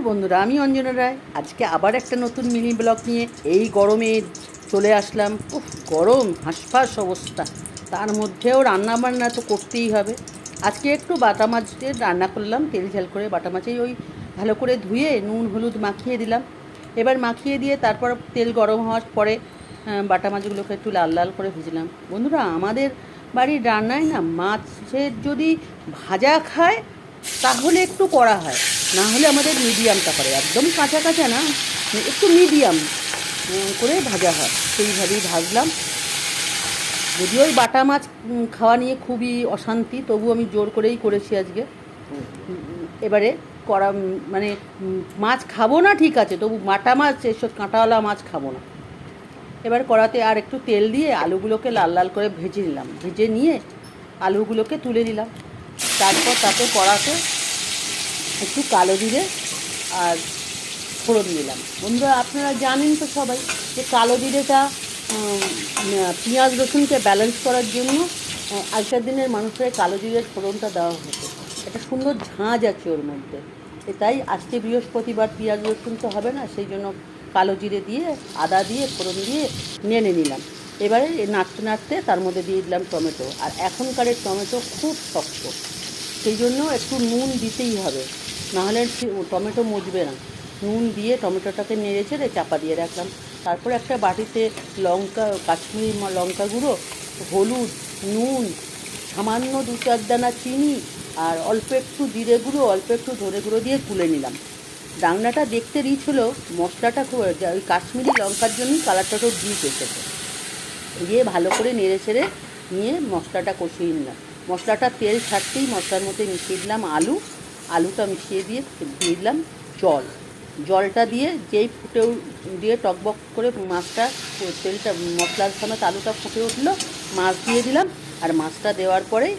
বন্ধুরা, আমি অঞ্জনা রায়। আজকে আবার একটা নতুন মিনি ব্লগ নিয়ে এই গরমে চলে আসলাম। গরম হাঁসফাঁস অবস্থা, তার মধ্যেও রান্নাবান্না তো করতেই হবে। আজকে একটু বাটা মাছ দিয়ে রান্না করলাম, তেল ঝাল করে। বাটা মাছেই ওই ভালো করে ধুয়ে নুন হলুদ মাখিয়ে দিলাম। এবার মাখিয়ে দিয়ে তারপর তেল গরম হওয়ার পরে বাটা মাছগুলোকে একটু লাল লাল করে ভেজলাম। বন্ধুরা, আমাদের বাড়ির রান্নায় না মাছের যদি ভাজা খায় তাহলে একটু করা হয়, না হলে আমাদের মিডিয়ামটা করে, একদম কাঁচা কাঁচা না, একটু মিডিয়াম করে ভাজা হয়, সেইভাবেই ভাজলাম। যদিও ওই বাটা মাছ খাওয়া নিয়ে খুবই অশান্তি, তবু আমি জোর করেই করেছি আজকে। এবারে করা মানে মাছ খাবো না ঠিক আছে, তবু বাটা মাছ এসব কাঁটাওয়ালা মাছ খাবো না। এবার কড়াতে আর একটু তেল দিয়ে আলুগুলোকে লাল লাল করে ভেজে নিলাম। ভেজে নিয়ে আলুগুলোকে তুলে নিলাম। তারপর তাতে কড়াতে একটু কালো জিরে আর ফোড়ন দিলাম। বন্ধুরা, আপনারা জানেন তো সবাই যে কালো জিরেটা পেঁয়াজ রসুনকে ব্যালেন্স করার জন্য আগেকার দিনের মানুষের কালো জিরের ফোড়নটা দেওয়া হতো। একটা সুন্দর ঝাঁঝ আছে ওর মধ্যে। তাই আজকে বৃহস্পতিবার পেঁয়াজ রসুন তো হবে না, সেই জন্য কালো জিরে দিয়ে আদা দিয়ে ফোড়ন দিয়ে নেড়ে নিলাম। এবারে নাড়তে নাড়তে তার মধ্যে দিয়ে দিলাম টমেটো। আর এখনকারের টমেটো খুব শক্ত, সেই জন্য একটু নুন দিতেই হবে, নাহলে টমেটো মজবে না। নুন দিয়ে টমেটোটাকে নেড়ে চেড়ে চাপা দিয়ে রাখলাম। তারপরে একটা বাটিতে লঙ্কা, কাশ্মীরি লঙ্কা গুঁড়ো, হলুদ, নুন, সামান্য 2-4 দানা চিনি আর অল্প একটু জিরে গুঁড়ো, অল্প একটু ধনে গুঁড়ো দিয়ে তুলে নিলাম। রান্নাটা দেখতে রিচ হলেও মশলাটা খুব, ওই কাশ্মীরি লঙ্কার জন্যই কালারটা তো ডিপ এসেছে। দিয়ে ভালো করে নেড়ে ছেড়ে নিয়ে মশলাটা কষিয়ে নিলাম। মশলাটা তেল ছাড়তেই মশলার মধ্যে মিশিয়ে দিলাম আলুটা মিশিয়ে দিয়ে দিলাম জলটা দিয়ে যেই ফুটে দিয়ে টকবক করে মাছটা, তেলটা মশলার সমেত আলুটা ফুটে উঠলো, মাছ দিয়ে দিলাম। আর মাছটা দেওয়ার পরেই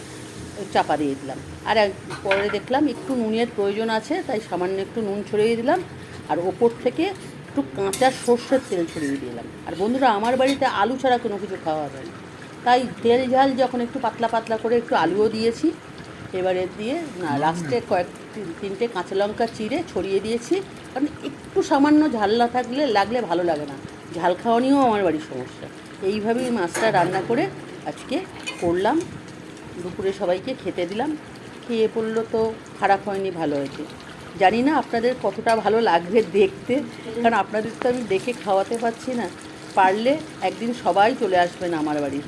চাপা দিয়ে দিলাম। আর পরে দেখলাম একটু নুনের প্রয়োজন আছে, তাই সামান্য একটু নুন ছড়িয়ে দিলাম। আর ওপর থেকে একটু কাঁচা সর্ষের তেল ছড়িয়ে দিলাম। আর বন্ধুরা, আমার বাড়িতে আলু ছাড়া কোনো কিছু খাওয়া যায় না, তাই তেল ঝাল যখন একটু পাতলা পাতলা করে একটু আলুও দিয়েছি। এবারে দিয়ে লাস্টে তিনটে কাঁচা লঙ্কা চিড়ে ছড়িয়ে দিয়েছি, কারণ একটু সামান্য ঝাল না লাগলে ভালো লাগে না। ঝাল খাওয়া নিয়েও আমার বাড়ির সমস্যা। এইভাবেই মাছটা রান্না করে আজকে করলাম। দুপুরে সবাইকে খেতে দিলাম। খেয়ে পড়লো তো খারাপ হয়নি, ভালো হয়েছে। জানি না আপনাদের কতটা ভালো লাগবে দেখতে, কারণ আপনাদের তো আমি দেখে খাওয়াতে পারছি না। পারলে একদিন সবাই চলে আসবেন আমার বাড়ি,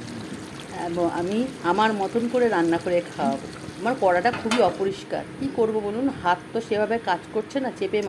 এবং আমি আমার মতন করে রান্না করে খাওয়াবো। আমার কড়াটা খুবই অপরিষ্কার, কী করবো বলুন, হাত তো সেভাবে কাজ করছে না, চেপে